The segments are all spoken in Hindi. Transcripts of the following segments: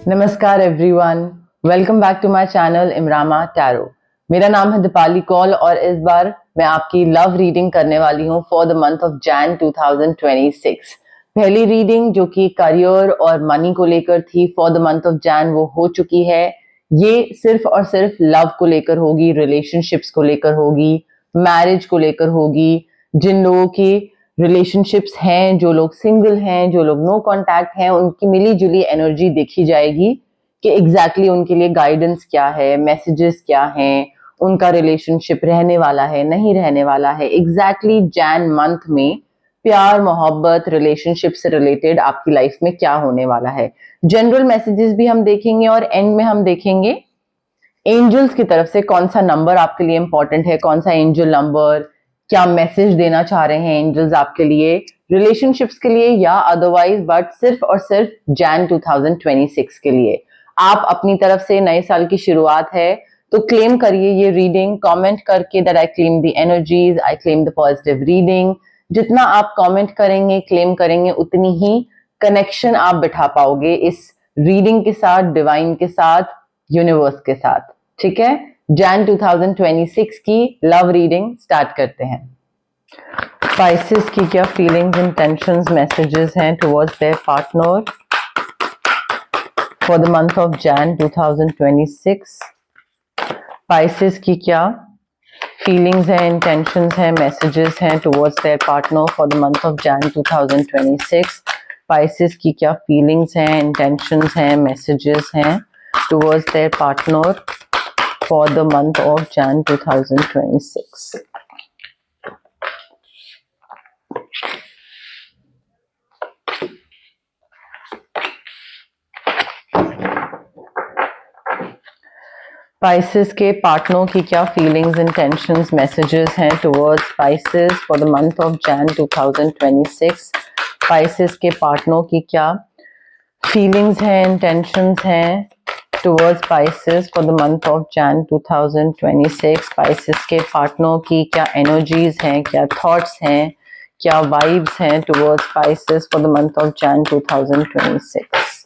नमस्कार everyone, welcome back to my channel इमरामा टैरो। मेरा नाम है दीपाली कौल और इस बार मैं आपकी लव रीडिंग करने वाली हूँ for the month of Jan 2026। पहली रीडिंग जो कि करियर और मनी को लेकर थी for the month of Jain वो हो चुकी है। ये सिर्फ और सिर्फ लव को लेकर होगी, रिलेशनशिप्स को लेकर होगी, मैरिज को लेकर होगी। जिन लोगों की रिलेशनशिप्स हैं, जो लोग सिंगल हैं, जो लोग नो कांटेक्ट हैं, उनकी मिली जुली एनर्जी देखी जाएगी कि एग्जैक्टली उनके लिए गाइडेंस क्या है, मैसेजेस क्या हैं, उनका रिलेशनशिप रहने वाला है नहीं रहने वाला है। एग्जैक्टली जैन मंथ में प्यार, मोहब्बत, रिलेशनशिप से रिलेटेड आपकी लाइफ में क्या होने वाला है। जनरल मैसेजेस भी हम देखेंगे और एंड में हम देखेंगे एंजल्स की तरफ से कौन सा नंबर आपके लिए इंपॉर्टेंट है, कौन सा एंजल नंबर, क्या मैसेज देना चाह रहे हैं एंजल्स आपके लिए रिलेशनशिप्स के लिए या अदरवाइज, बट सिर्फ और सिर्फ जैन 2026 के लिए। आप अपनी तरफ से नए साल की शुरुआत है तो क्लेम करिए ये रीडिंग कमेंट करके that I claim the energies, I claim the positive reading. जितना आप कमेंट करेंगे, क्लेम करेंगे, उतनी ही कनेक्शन आप बिठा पाओगे इस रीडिंग के साथ, डिवाइन के साथ, यूनिवर्स के साथ। ठीक है, जैन 2026 की लव रीडिंग स्टार्ट करते हैं। स्पाइसेस की क्या फीलिंग्स, इंटेंशंस, मैसेजेस हैं towards their partner for the month of Jan 2026। Spices की क्या फीलिंग्स हैं, इंटेंशंस हैं, मैसेजेस हैं towards their partner for the month of Jan 2026। Spices की क्या फीलिंग्स हैं, इंटेंशंस हैं, मैसेजेस हैं towards their partner for the month of Jan 2026. Pisces के पार्टनर की क्या फीलिंग्स, इंटेंशंस, मैसेजेस हैं towards Pisces for the month of Jan 2026. Pisces के पार्टनर की क्या फीलिंग्स हैं, इंटेंशंस हैं towards Pisces for the month of Jan 2026. Pisces के पार्टनर की क्या एनर्जीज हैं, क्या थॉट्स हैं, क्या वाइब्स हैं towards Pisces for the month of Jan 2026.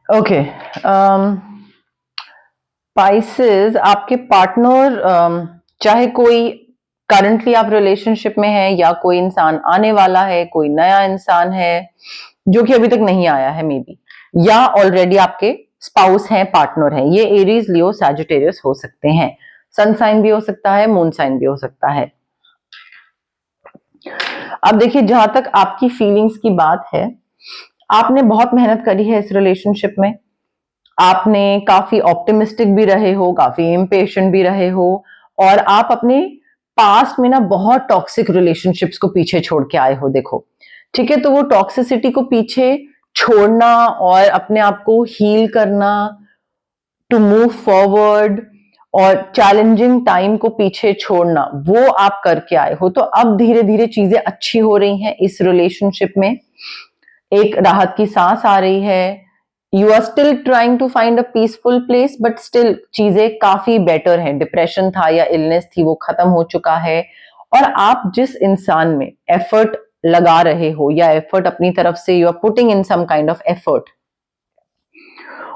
Okay, Pisces आपके पार्टनर, चाहे कोई करंटली आप रिलेशनशिप में है या कोई इंसान आने वाला है, कोई नया इंसान है जो कि अभी तक नहीं आया है मे बी, या ऑलरेडी आपके स्पाउस हैं, पार्टनर हैं। ये एरीज, लियो, सैजिटेरियस हो सकते हैं। सन साइन भी हो सकता है, मून साइन भी हो सकता है। अब देखिए, जहां तक आपकी फीलिंग्स की बात है, आपने बहुत मेहनत करी है इस रिलेशनशिप में। आपने काफी ऑप्टिमिस्टिक भी रहे हो, काफी इम्पेशेंट भी रहे हो, और आप अपने पास्ट में ना बहुत टॉक्सिक रिलेशनशिप्स को पीछे छोड़ के आए हो। देखो, ठीक है, तो वो टॉक्सिसिटी को पीछे छोड़ना और अपने आप को हील करना, टू मूव फॉरवर्ड, और चैलेंजिंग टाइम को पीछे छोड़ना, वो आप करके आए हो। तो अब धीरे धीरे चीजें अच्छी हो रही हैं इस रिलेशनशिप में, एक राहत की सांस आ रही है। You are still trying to find a peaceful place, but still चीजें काफी बेटर हैं। डिप्रेशन था या इलनेस थी, वो खत्म हो चुका है। और आप जिस इंसान में एफर्ट लगा रहे हो या एफर्ट अपनी तरफ से you are putting in some kind of effort,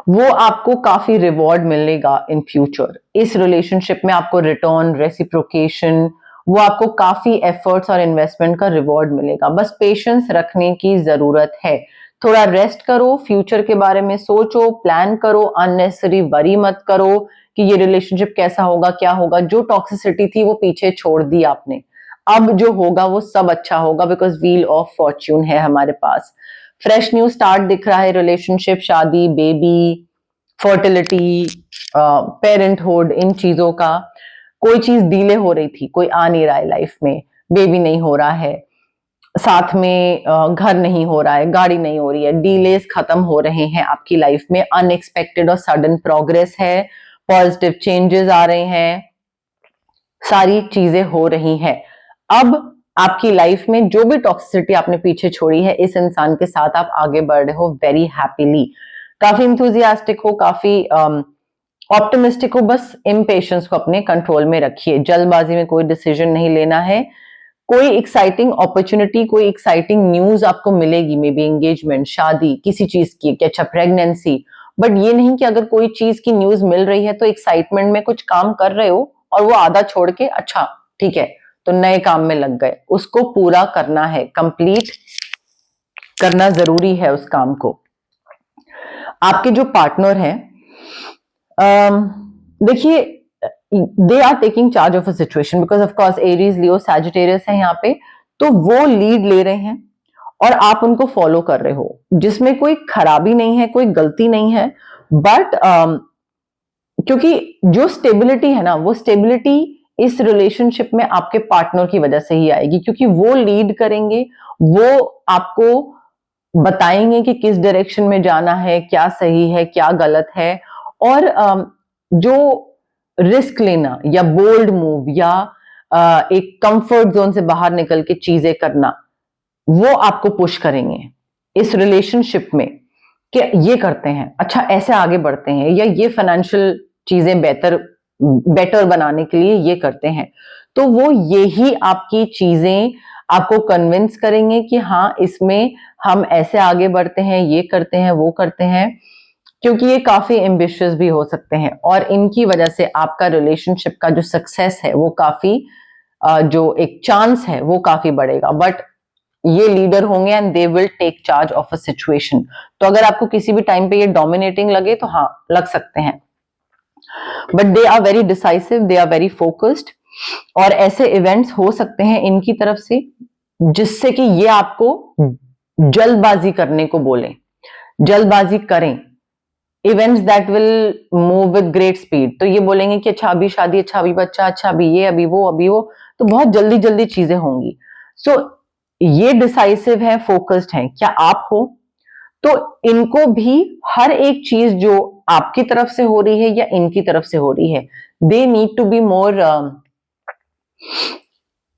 वो आपको काफी रिवॉर्ड मिलेगा इन फ्यूचर। इस रिलेशनशिप में आपको रिटर्न, रेसिप्रोकेशन, वो आपको काफी एफर्ट्स और इन्वेस्टमेंट का रिवॉर्ड मिलेगा। बस पेशेंस रखने की जरूरत है। थोड़ा रेस्ट करो, फ्यूचर के बारे में सोचो, प्लान करो, अननेसेसरी वरी मत करो कि ये रिलेशनशिप कैसा होगा, क्या होगा। जो टॉक्सिसिटी थी वो पीछे छोड़ दी आपने। अब जो होगा वो सब अच्छा होगा, बिकॉज व्हील ऑफ फॉर्च्यून है हमारे पास। फ्रेश न्यू स्टार्ट दिख रहा है, रिलेशनशिप, शादी, बेबी, फर्टिलिटी, पेरेंटहुड, इन चीजों का। कोई चीज डिले हो रही थी, कोई आ नहीं रहा है लाइफ में, बेबी नहीं हो रहा है, साथ में घर नहीं हो रहा है, गाड़ी नहीं हो रही है, डीलेस खत्म हो रहे हैं आपकी लाइफ में। अनएक्सपेक्टेड और सडन प्रोग्रेस है, पॉजिटिव चेंजेस आ रहे हैं, सारी चीजें हो रही हैं। अब आपकी लाइफ में जो भी टॉक्सिसिटी आपने पीछे छोड़ी है, इस इंसान के साथ आप आगे बढ़ रहे हो वेरी हैप्पीली। काफी इंथुजियास्टिक हो, काफी ऑप्टिमिस्टिक हो, बस इम्पेशंस को अपने कंट्रोल में रखिए, जल्दबाजी में कोई डिसीजन नहीं लेना है। कोई एक्साइटिंग अपॉर्चुनिटी, कोई एक्साइटिंग न्यूज आपको मिलेगी, मे बी एंगेजमेंट, शादी, किसी चीज की, कि अच्छा प्रेगनेंसी, बट ये नहीं कि अगर कोई चीज की न्यूज मिल रही है तो एक्साइटमेंट में कुछ काम कर रहे हो और वो आधा छोड़ के अच्छा ठीक है तो नए काम में लग गए, उसको पूरा करना है, कंप्लीट करना जरूरी है उस काम को। आपके जो पार्टनर हैं, देखिए, they are taking charge of a situation, because of course Aries, Leo, Sagittarius है यहाँ पे, तो वो लीड ले रहे हैं और आप उनको फॉलो कर रहे हो, जिसमें कोई खराबी नहीं है, कोई गलती नहीं है, बट क्योंकि जो स्टेबिलिटी है ना, वो स्टेबिलिटी इस रिलेशनशिप में आपके पार्टनर की वजह से ही आएगी, क्योंकि वो लीड करेंगे, वो आपको बताएंगे कि किस डायरेक्शन में जाना है, क्या सही है, क्या गलत है, और जो रिस्क लेना या बोल्ड मूव या एक कंफर्ट जोन से बाहर निकल के चीजें करना, वो आपको पुश करेंगे इस रिलेशनशिप में कि ये करते हैं, अच्छा ऐसे आगे बढ़ते हैं, या ये फाइनेंशियल चीजें बेटर बनाने के लिए ये करते हैं। तो वो यही आपकी चीजें आपको कन्विंस करेंगे कि हाँ, इसमें हम ऐसे आगे बढ़ते हैं, ये करते हैं, वो करते हैं, क्योंकि ये काफी एम्बिशियस भी हो सकते हैं, और इनकी वजह से आपका रिलेशनशिप का जो सक्सेस है वो काफी जो एक चांस है वो काफी बढ़ेगा। बट ये लीडर होंगे and they will take charge of a situation. तो अगर आपको किसी भी टाइम पे ये डोमिनेटिंग लगे तो हाँ, लग सकते हैं, but they are very decisive, they are very focused, और ऐसे इवेंट्स हो सकते हैं इनकी तरफ से जिससे कि ये आपको जल्दबाजी करने को बोले, जल्दबाजी करें, events that will move with great speed. तो ये बोलेंगे कि अच्छा अभी शादी, अच्छा अभी बच्चा, अच्छा अभी ये, अभी वो, अभी वो, तो बहुत जल्दी जल्दी चीजें होंगी। सो ये डिसाइसिव है, फोकस्ड है। क्या आप हो? तो इनको भी हर एक चीज जो आपकी तरफ से हो रही है या इनकी तरफ से हो रही है, they need to be more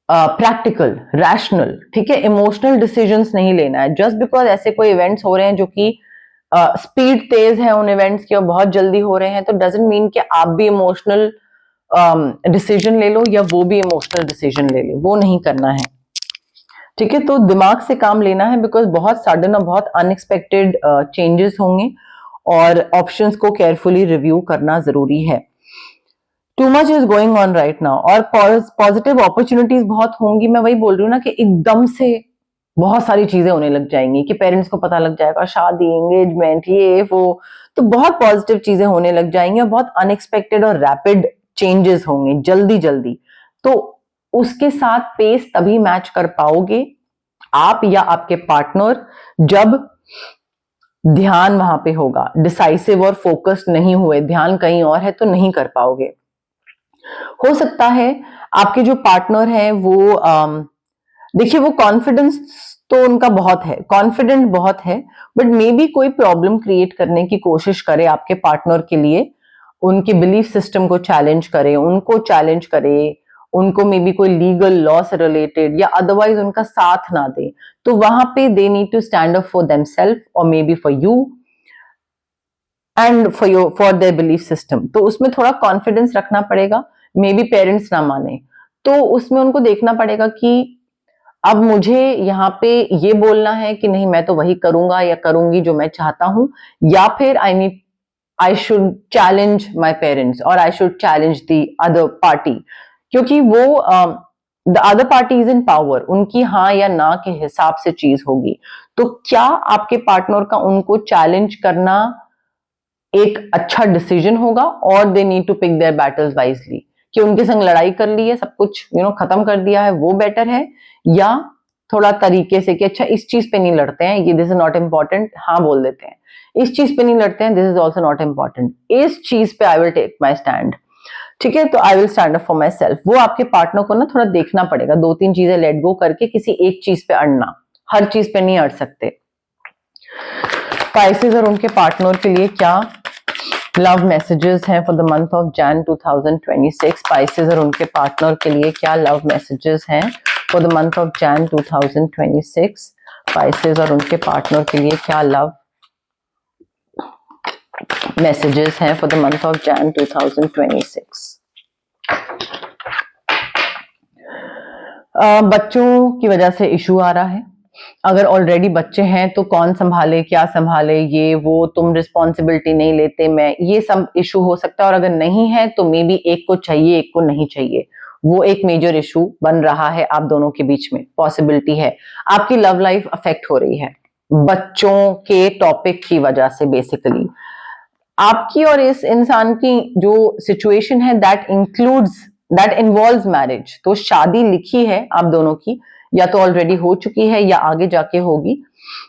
practical, rational, ठीक है, इमोशनल डिसीजंस नहीं लेना है। जस्ट बिकॉज ऐसे कोई इवेंट्स हो रहे हैं जो कि स्पीड तेज है उन इवेंट्स की और बहुत जल्दी हो रहे हैं, तो डजंट मीन कि आप भी इमोशनल डिसीजन ले लो या वो भी इमोशनल डिसीजन ले ले, वो नहीं करना है, ठीक है। तो दिमाग से काम लेना है, बिकॉज बहुत सडन और बहुत अनएक्सपेक्टेड चेंजेस होंगे, और ऑप्शंस को केयरफुली रिव्यू करना जरूरी है। Too much is going on right now, और पॉजिटिव अपॉर्चुनिटीज बहुत होंगी। मैं वही बोल रही हूँ ना कि एकदम से बहुत सारी चीजें होने लग जाएंगी, कि पेरेंट्स को पता लग जाएगा, शादी, एंगेजमेंट, ये वो, तो बहुत पॉजिटिव चीजें होने लग जाएंगी और बहुत अनएक्सपेक्टेड और रैपिड चेंजेस होंगे जल्दी जल्दी। तो उसके साथ पेस तभी मैच कर पाओगे आप या आपके पार्टनर, जब ध्यान वहां पे होगा, डिसाइसिव और फोकस्ड नहीं हुए, ध्यान कहीं और है तो नहीं कर पाओगे। हो सकता है आपके जो पार्टनर है वो देखिए, वो कॉन्फिडेंस तो उनका बहुत है, कॉन्फिडेंट बहुत है, बट मे बी कोई प्रॉब्लम क्रिएट करने की कोशिश करे आपके पार्टनर के लिए, उनके बिलीफ सिस्टम को चैलेंज करे, उनको चैलेंज करे, उनको मे बी कोई लीगल लॉ से रिलेटेड या अदरवाइज उनका साथ ना दे। तो वहां पे they need to stand up for themselves और may be for you and for their belief system. तो उसमें थोड़ा कॉन्फिडेंस रखना पड़ेगा। मे बी पेरेंट्स ना माने तो उसमें उनको देखना पड़ेगा कि अब मुझे यहाँ पे ये बोलना है कि नहीं, मैं तो वही करूंगा या करूंगी जो मैं चाहता हूं, या फिर I should challenge my parents और I should challenge the other party, क्योंकि वो the other party is in power, उनकी हाँ या ना के हिसाब से चीज होगी। तो क्या आपके पार्टनर का उनको चैलेंज करना एक अच्छा डिसीजन होगा, और they need to pick their battles wisely, कि उनके संग लड़ाई कर ली है, सब कुछ खत्म कर दिया है, वो बेटर है, या थोड़ा तरीके से कि अच्छा इस चीज पे नहीं लड़ते हैं, ये दिस इज नॉट इम्पॉर्टेंट, हाँ बोल देते हैं, इस चीज पे नहीं लड़ते हैं, this is also not important, इस चीज पे I will take my stand, ठीक है, तो I will stand up for myself. वो आपके पार्टनर को ना थोड़ा देखना पड़ेगा, 2-3 चीजें लेट गो करके किसी एक चीज पे अड़ना, हर चीज पे नहीं अड़ सकते। स्पाइसेस और उनके पार्टनर के लिए क्या लव मैसेजेस हैं for the month of Jan 2026? Spices और उनके पार्टनर के लिए क्या लव मैसेजेस हैं for the month of Jan 2026? Spices और उनके पार्टनर के लिए क्या लव मैसेजेस हैं for the month of Jan 2026। बच्चों की वजह से इशू आ रहा है। अगर ऑलरेडी बच्चे हैं तो कौन संभाले, क्या संभाले, ये वो, तुम रिस्पॉन्सिबिलिटी नहीं लेते, मैं, ये सब इशू हो सकता है। और अगर नहीं है तो मे बी एक को चाहिए एक को नहीं चाहिए, वो एक मेजर इशू बन रहा है आप दोनों के बीच में। पॉसिबिलिटी है आपकी लव लाइफ अफेक्ट हो रही है बच्चों के टॉपिक की वजह से। बेसिकली आपकी और इस इंसान की जो सिचुएशन है दैट इन्वॉल्व्स मैरिज, तो शादी लिखी है आप दोनों की, या तो ऑलरेडी हो चुकी है या आगे जाके होगी,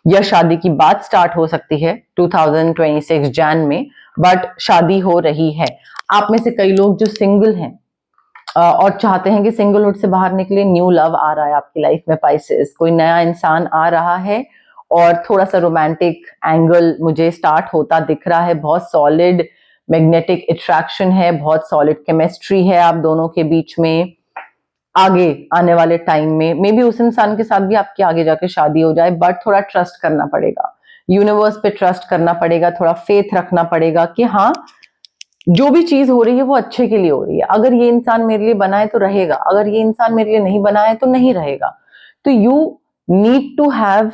या शादी की बात स्टार्ट हो सकती है 2026 जैन में, बट शादी हो रही है। आप में से कई लोग जो सिंगल हैं और चाहते हैं कि सिंगलहुड से बाहर निकले, न्यू लव आ रहा है आपकी लाइफ में पाइसेस, कोई नया इंसान आ रहा है और थोड़ा सा रोमांटिक एंगल मुझे स्टार्ट होता दिख रहा है। बहुत सॉलिड मैग्नेटिक अट्रैक्शन है, बहुत सॉलिड केमिस्ट्री है आप दोनों के बीच में। आगे आने वाले टाइम में मे बी उस इंसान के साथ भी आपकी आगे जाके शादी हो जाए, बट थोड़ा ट्रस्ट करना पड़ेगा, यूनिवर्स पे ट्रस्ट करना पड़ेगा, थोड़ा फेथ रखना पड़ेगा कि हाँ जो भी चीज हो रही है वो अच्छे के लिए हो रही है। अगर ये इंसान मेरे लिए बना है तो रहेगा, अगर ये इंसान मेरे लिए नहीं बना है तो नहीं रहेगा। तो you need to have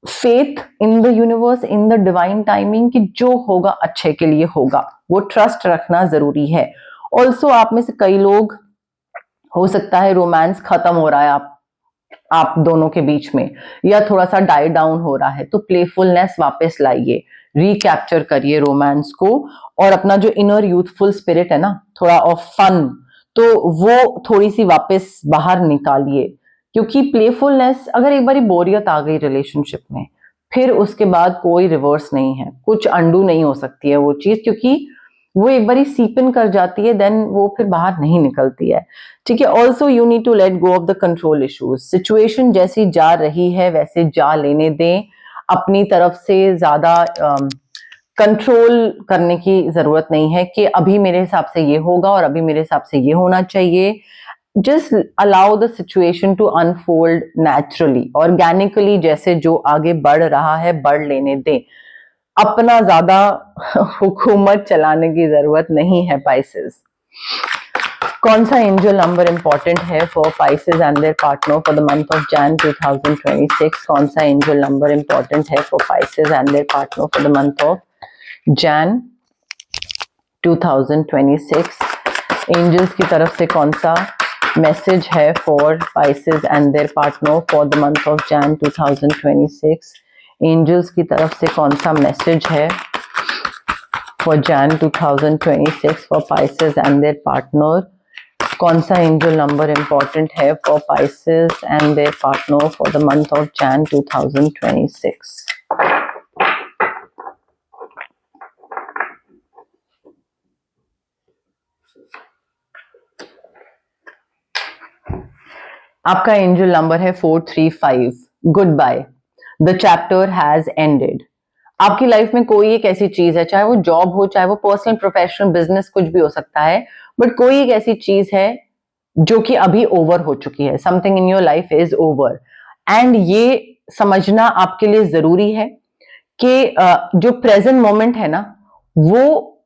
faith in the universe, in the divine timing, कि जो होगा अच्छे के लिए होगा, वो ट्रस्ट रखना जरूरी है। ऑल्सो आप में से कई लोग, हो सकता है रोमांस खत्म हो रहा है आप दोनों के बीच में, या थोड़ा सा डाई डाउन हो रहा है, तो प्लेफुलनेस वापस लाइए, रिकैप्चर करिए रोमांस को, और अपना जो इनर यूथफुल स्पिरिट है ना, थोड़ा ऑफ फन, तो वो थोड़ी सी वापस बाहर निकालिए। क्योंकि प्लेफुलनेस, अगर एक बारी बोरियत आ गई रिलेशनशिप में, फिर उसके बाद कोई रिवर्स नहीं है, कुछ अंडू नहीं हो सकती है वो चीज, क्योंकि वो एक बारी सीप इन कर जाती है, देन वो फिर बाहर नहीं निकलती है। ठीक है। Also you need to let go of the control issues. Situation जैसी जा रही है वैसे जा लेने दें, अपनी तरफ से ज्यादा कंट्रोल करने की जरूरत नहीं है कि अभी मेरे हिसाब से ये होगा और अभी मेरे हिसाब से ये होना चाहिए। Just allow the situation to unfold naturally, organically, जैसे जो आगे बढ़ रहा है बढ़ लेने दें। अपना ज्यादा हुकूमत चलाने की जरूरत नहीं है पाइसेस। कौन सा एंजल नंबर इंपॉर्टेंट है for Pisces and their partner for the month of Jan 2026? कौन सा एंजल नंबर इंपॉर्टेंट है for Pisces and their partner for the month of Jan 2026? Angels की तरफ से कौन सा मैसेज है for Pisces and their partner for the month of Jan 2026? Angels की तरफ से कौन सा मैसेज है for Jan 2026 for Pisces and their partner? कौन सा एंजल नंबर इंपॉर्टेंट है for Pisces and their partner for the month of Jan 2026? आपका एंजल नंबर है 435। Good bye, the chapter has ended. आपकी लाइफ में कोई एक ऐसी चीज है, चाहे वो जॉब हो, चाहे वो पर्सनल प्रोफेशनल बिजनेस, कुछ भी हो सकता है, बट कोई एक ऐसी चीज है जो कि अभी ओवर हो चुकी है। Something in your life is over, and ये समझना आपके लिए जरूरी है कि जो प्रेजेंट मोमेंट है ना, वो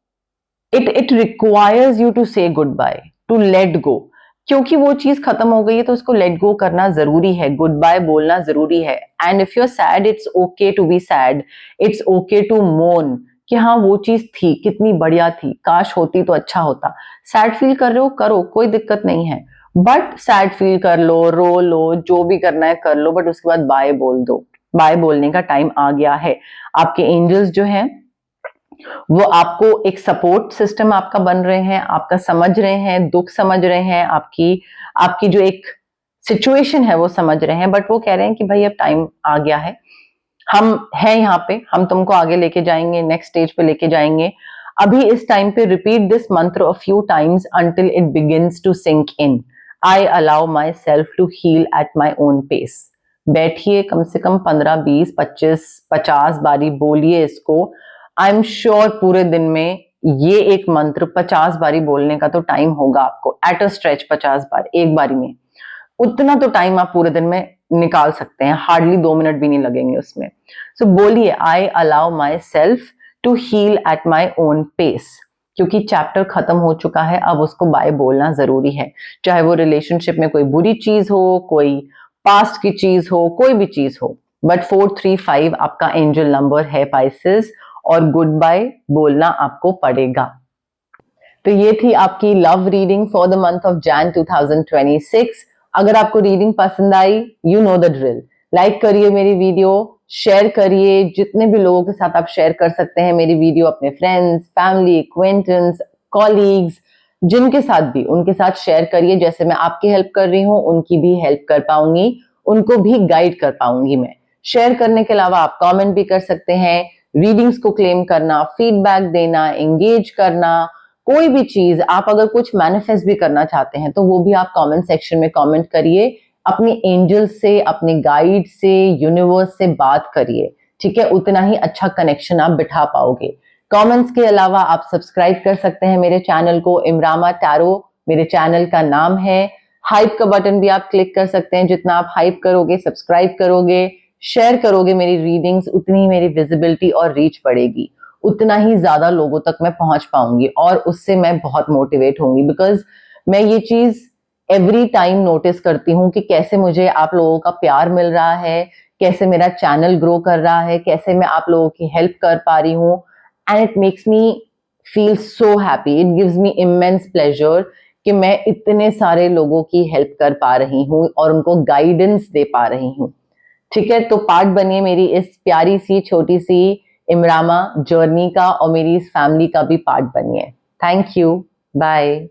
it requires you to say good bye, to let go. क्योंकि वो चीज खत्म हो गई है तो उसको लेट गो करना जरूरी है, गुड बाय बोलना जरूरी है। And if you are sad, it's okay to be sad, it's okay to mourn, कि हाँ वो चीज थी, कितनी बढ़िया थी, काश होती तो अच्छा होता। सैड फील कर रहे हो, करो, कोई दिक्कत नहीं है, बट सैड फील कर लो, रो लो, जो भी करना है कर लो, बट उसके बाद बाय बोल दो। बाय बोलने का टाइम आ गया है। आपके एंजल्स जो हैं वो आपको एक सपोर्ट सिस्टम आपका बन रहे हैं, आपका समझ रहे हैं, दुख समझ रहे हैं, आपकी आपकी जो एक सिचुएशन है वो समझ रहे हैं, बट वो कह रहे हैं कि भाई अब टाइम आ गया है, हम हैं यहाँ पे, हम तुमको आगे लेके जाएंगे, नेक्स्ट स्टेज पे लेके जाएंगे। अभी इस टाइम पे repeat this mantra a few times until it begins to sink in. I allow myself to heal at my own pace. बैठिए, कम से कम 15, 20, 25, 50 बारी बोलिए इसको। आई एम श्योर पूरे दिन में ये एक मंत्र 50 बारी बोलने का तो टाइम होगा आपको, एट अ स्ट्रेच 50 बार एक बारी में। उतना तो टाइम आप पूरे दिन में निकाल सकते हैं, हार्डली 2 मिनट भी नहीं लगेंगे उसमें। सो बोलिए, I allow myself to heal at my own pace, क्योंकि चैप्टर खत्म हो चुका है, अब उसको बाय बोलना जरूरी है। चाहे वो रिलेशनशिप में कोई बुरी चीज हो, कोई पास्ट की चीज हो, कोई भी चीज हो, बट 435 आपका एंजल नंबर है पाइसेस, और गुड बाय बोलना आपको पड़ेगा। तो ये थी आपकी love reading for the month of Jan 2026। अगर आपको रीडिंग पसंद आई, you know the drill, like करिए मेरी वीडियो, शेयर करिए, जितने भी लोगों के साथ आप शेयर कर सकते हैं मेरी वीडियो, अपने फ्रेंड्स, फैमिली, एक्वेंटेंस, कॉलीग्स, जिनके साथ भी, उनके साथ शेयर करिए। जैसे मैं आपकी हेल्प कर रही हूँ, उनकी भी हेल्प कर पाऊंगी, उनको भी गाइड कर पाऊंगी मैं। शेयर करने के अलावा आप कमेंट भी कर सकते हैं, रीडिंग्स को क्लेम करना, फीडबैक देना, एंगेज करना, कोई भी चीज आप अगर कुछ मैनिफेस्ट भी करना चाहते हैं तो वो भी आप कमेंट सेक्शन में कमेंट करिए, अपने एंजल से, अपने गाइड से, यूनिवर्स से बात करिए, ठीक है? उतना ही अच्छा कनेक्शन आप बिठा पाओगे। कमेंट्स के अलावा आप सब्सक्राइब कर सकते हैं मेरे चैनल को, इमरामा टैरो मेरे चैनल का नाम है। हाइप का बटन भी आप क्लिक कर सकते हैं, जितना आप हाइप करोगे, सब्सक्राइब करोगे, शेयर करोगे मेरी रीडिंग्स, उतनी ही मेरी विजिबिलिटी और रीच बढ़ेगी, उतना ही ज्यादा लोगों तक मैं पहुंच पाऊंगी, और उससे मैं बहुत मोटिवेट होंगी। बिकॉज मैं ये चीज एवरी टाइम नोटिस करती हूँ कि कैसे मुझे आप लोगों का प्यार मिल रहा है, कैसे मेरा चैनल ग्रो कर रहा है, कैसे मैं आप लोगों की हेल्प कर पा रही हूँ, and it makes me feel so happy, it gives me immense pleasure कि मैं इतने सारे लोगों की हेल्प कर पा रही हूँ और उनको गाइडेंस दे पा रही हूँ, ठीक है? तो पार्ट बनिए मेरी इस प्यारी सी छोटी सी इमरामा जर्नी का, और मेरी इस फैमिली का भी पार्ट बनिए। Thank you, bye.